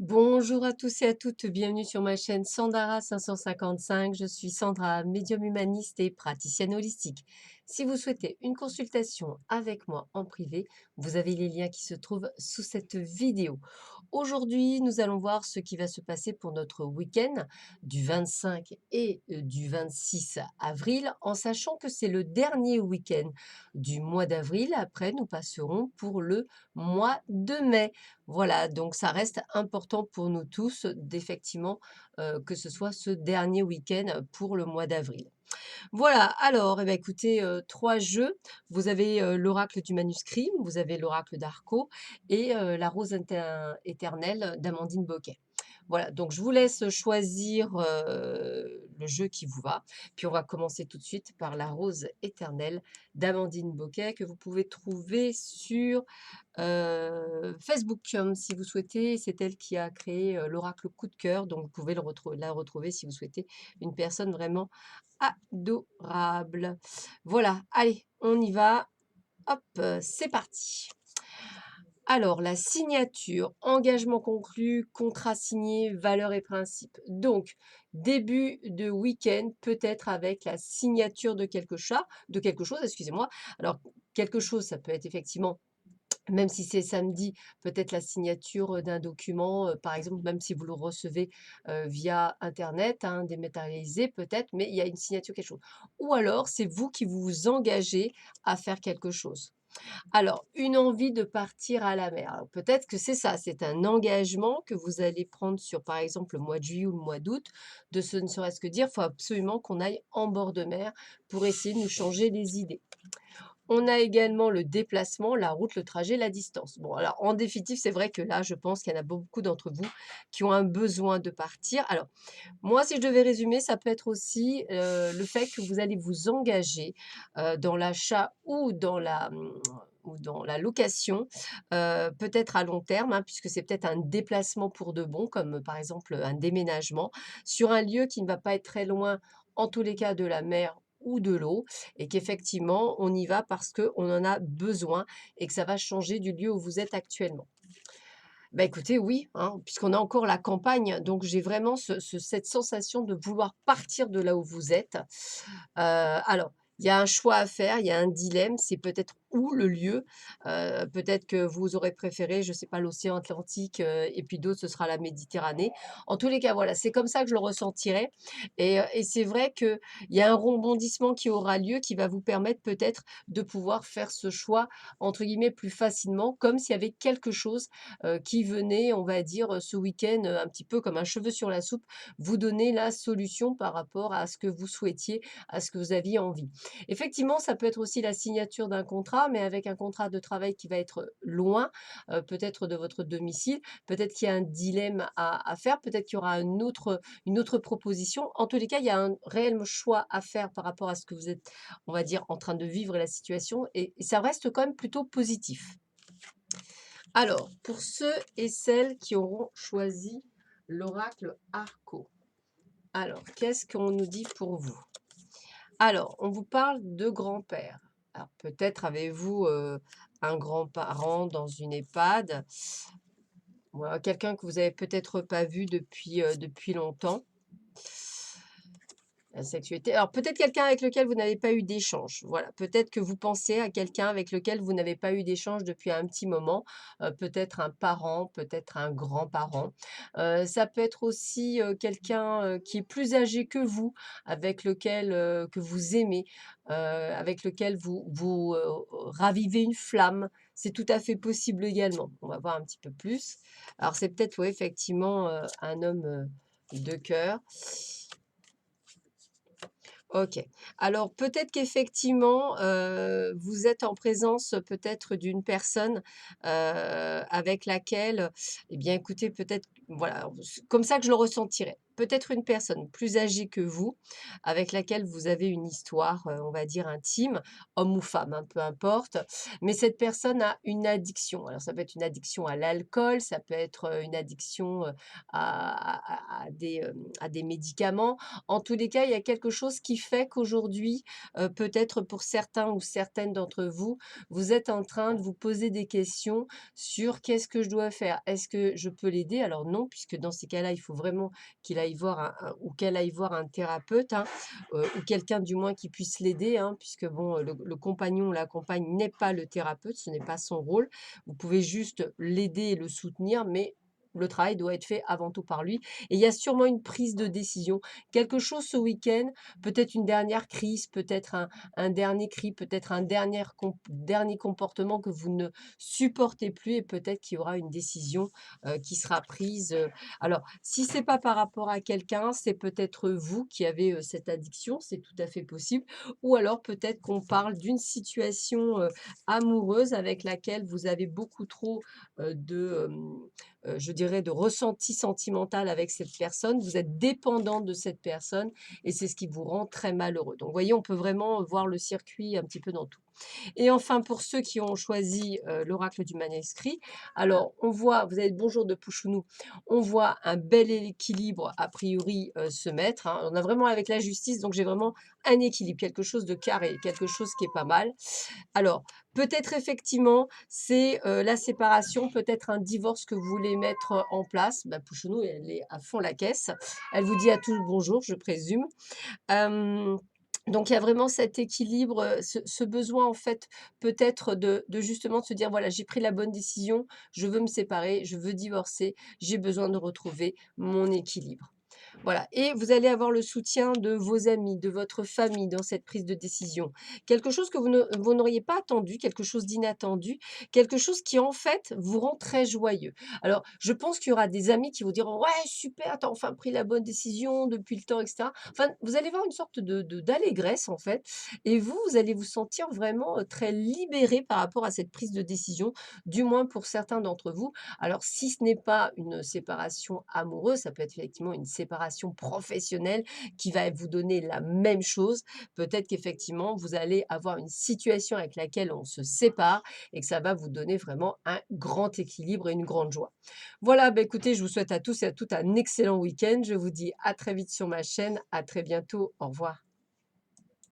Bonjour à tous et à toutes, bienvenue sur ma chaîne Sandara 555. Je suis Sandra, médium humaniste et praticienne holistique. Si vous souhaitez une consultation avec moi en privé, vous avez les liens qui se trouvent sous cette vidéo. Aujourd'hui, nous allons voir ce qui va se passer pour notre week-end du 25 et du 26 avril, en sachant que c'est le dernier week-end du mois d'avril. Après, nous passerons pour le mois de mai. Voilà, donc ça reste important pour nous tous d'effectivement, que ce soit ce dernier week-end pour le mois d'avril. Voilà, alors, eh bah, écoutez, 3 jeux. Vous avez, l'oracle du manuscrit, vous avez l'oracle d'Arco et la rose éternelle d'Amandine Boquet. Voilà, donc je vous laisse choisir, le jeu qui vous va. Puis on va commencer tout de suite par la rose éternelle d'Amandine Boquet que vous pouvez trouver sur Facebook, si vous souhaitez. C'est elle qui a créé, l'oracle coup de cœur, donc vous pouvez la retrouver si vous souhaitez une personne vraiment adorable. Voilà, allez, on y va. Hop, c'est parti. Alors, la signature, engagement conclu, contrat signé, valeurs et principes. Donc, début de week-end, peut-être avec la signature de quelque chose, excusez-moi. Alors, quelque chose, ça peut être effectivement même si c'est samedi, peut-être la signature, d'un document, par exemple, même si vous le recevez, via internet, hein, dématérialisé peut-être, mais il y a une signature, quelque chose. Ou alors, c'est vous qui vous engagez à faire quelque chose. Alors, une envie de partir à la mer. Alors peut-être que c'est ça, c'est un engagement que vous allez prendre sur, par exemple, le mois de juillet ou le mois d'août, de ce ne serait-ce que dire: «Il faut absolument qu'on aille en bord de mer pour essayer de nous changer les idées». On a également le déplacement, la route, le trajet, la distance. Bon, alors en définitive, c'est vrai que là, je pense qu'il y en a beaucoup d'entre vous qui ont un besoin de partir. Alors, moi, si je devais résumer, ça peut être aussi le fait que vous allez vous engager dans l'achat ou dans la location, peut-être à long terme, hein, puisque c'est peut-être un déplacement pour de bon, comme par exemple un déménagement, sur un lieu qui ne va pas être très loin, en tous les cas, de la mer ou de l'eau, et qu'effectivement, on y va parce qu'on en a besoin et que ça va changer du lieu où vous êtes actuellement. Bah, écoutez, oui, hein, puisqu'on a encore la campagne, donc j'ai vraiment cette sensation de vouloir partir de là où vous êtes. Alors, il y a un choix à faire, il y a un dilemme, c'est peut-être où le lieu. Peut-être que vous aurez préféré, je ne sais pas, l'océan Atlantique, et puis d'autres, ce sera la Méditerranée. En tous les cas, voilà, c'est comme ça que je le ressentirai et c'est vrai qu'il y a un rebondissement qui aura lieu, qui va vous permettre peut-être de pouvoir faire ce choix, entre guillemets, «plus facilement», comme s'il y avait quelque chose, qui venait, on va dire, ce week-end, un petit peu comme un cheveu sur la soupe, vous donner la solution par rapport à ce que vous souhaitiez, à ce que vous aviez envie. Effectivement, ça peut être aussi la signature d'un contrat, mais avec un contrat de travail qui va être loin, peut-être de votre domicile, peut-être qu'il y a un dilemme à faire, peut-être qu'il y aura une autre proposition. En tous les cas, il y a un réel choix à faire par rapport à ce que vous êtes, on va dire, en train de vivre et la situation et ça reste quand même plutôt positif. Alors, pour ceux et celles qui auront choisi l'oracle Arco, alors qu'est-ce qu'on nous dit pour vous? Alors, on vous parle de grand-père. Alors peut-être avez-vous, un grand-parent dans une EHPAD, ou quelqu'un que vous avez peut-être pas vu depuis longtemps. La sexualité. Alors peut-être quelqu'un avec lequel vous n'avez pas eu d'échange. Voilà, peut-être que vous pensez à quelqu'un avec lequel vous n'avez pas eu d'échange depuis un petit moment, peut-être un parent, peut-être un grand-parent. Ça peut être aussi, quelqu'un, qui est plus âgé que vous, avec lequel, que vous aimez, avec lequel vous ravivez une flamme. C'est tout à fait possible également. On va voir un petit peu plus. Alors c'est peut-être, ouais, effectivement, un homme, de cœur. OK. Alors peut-être qu'effectivement, vous êtes en présence peut-être d'une personne, avec laquelle, eh bien écoutez, peut-être voilà, c'est comme ça que je le ressentirais. peut-être une personne plus âgée que vous, avec laquelle vous avez une histoire, on va dire intime, homme ou femme, hein, peu importe. Mais cette personne a une addiction. Alors ça peut être une addiction à l'alcool, ça peut être, une addiction, à des médicaments. En tous les cas, il y a quelque chose qui fait qu'aujourd'hui, peut-être pour certains ou certaines d'entre vous, vous êtes en train de vous poser des questions sur: «Qu'est-ce que je dois faire? Est-ce que je peux l'aider?» Alors non, puisque dans ces cas-là, il faut vraiment qu'il aille voir un ou qu'elle aille voir un thérapeute, hein, ou quelqu'un du moins qui puisse l'aider, hein, puisque bon, le compagnon ou la compagne n'est pas le thérapeute, ce n'est pas son rôle. Vous pouvez juste l'aider et le soutenir, mais le travail doit être fait avant tout par lui et il y a sûrement une prise de décision. Quelque chose ce week-end, peut-être une dernière crise, peut-être un dernier cri, peut-être un dernier comportement que vous ne supportez plus et peut-être qu'il y aura une décision, qui sera prise, alors, si c'est pas par rapport à quelqu'un, c'est peut-être vous qui avez, cette addiction, c'est tout à fait possible. Ou alors peut-être qu'on parle d'une situation, amoureuse avec laquelle vous avez beaucoup trop, je dirais de ressenti sentimental avec cette personne. Vous êtes dépendant de cette personne et c'est ce qui vous rend très malheureux. Donc vous voyez, on peut vraiment voir le circuit un petit peu dans tout. Et enfin, pour ceux qui ont choisi, l'oracle du manuscrit, alors on voit vous avez le bonjour de Pouchounou, on voit un bel équilibre a priori, se mettre, hein. On a vraiment avec la justice, donc j'ai vraiment un équilibre, quelque chose de carré, quelque chose qui est pas mal. Alors, peut-être effectivement, c'est, la séparation, peut-être un divorce que vous voulez mettre, en place. Bah, Pouchounou, elle est à fond la caisse. Elle vous dit à tous bonjour, je présume. Hem, donc il y a vraiment cet équilibre, ce besoin en fait peut-être de justement de se dire: «Voilà, j'ai pris la bonne décision, je veux me séparer, je veux divorcer, j'ai besoin de retrouver mon équilibre». Voilà et vous allez avoir le soutien de vos amis, de votre famille dans cette prise de décision. Quelque chose que vous n'auriez pas attendu, quelque chose d'inattendu, quelque chose qui en fait vous rend très joyeux. Alors je pense qu'il y aura des amis qui vous diront: «Ouais super, tu as enfin pris la bonne décision depuis le temps» et cetera. Enfin, vous allez voir une sorte de d'allégresse en fait et vous allez vous sentir vraiment, très libéré par rapport à cette prise de décision, du moins pour certains d'entre vous. Alors si ce n'est pas une séparation amoureuse, ça peut être effectivement une séparation professionnelle qui va vous donner la même chose. Peut-être qu'effectivement, vous allez avoir une situation avec laquelle on se sépare et que ça va vous donner vraiment un grand équilibre et une grande joie. Voilà, bah, écoutez, je vous souhaite à tous et à toutes un excellent week-end. Je vous dis à très vite sur ma chaîne. À très bientôt. Au revoir.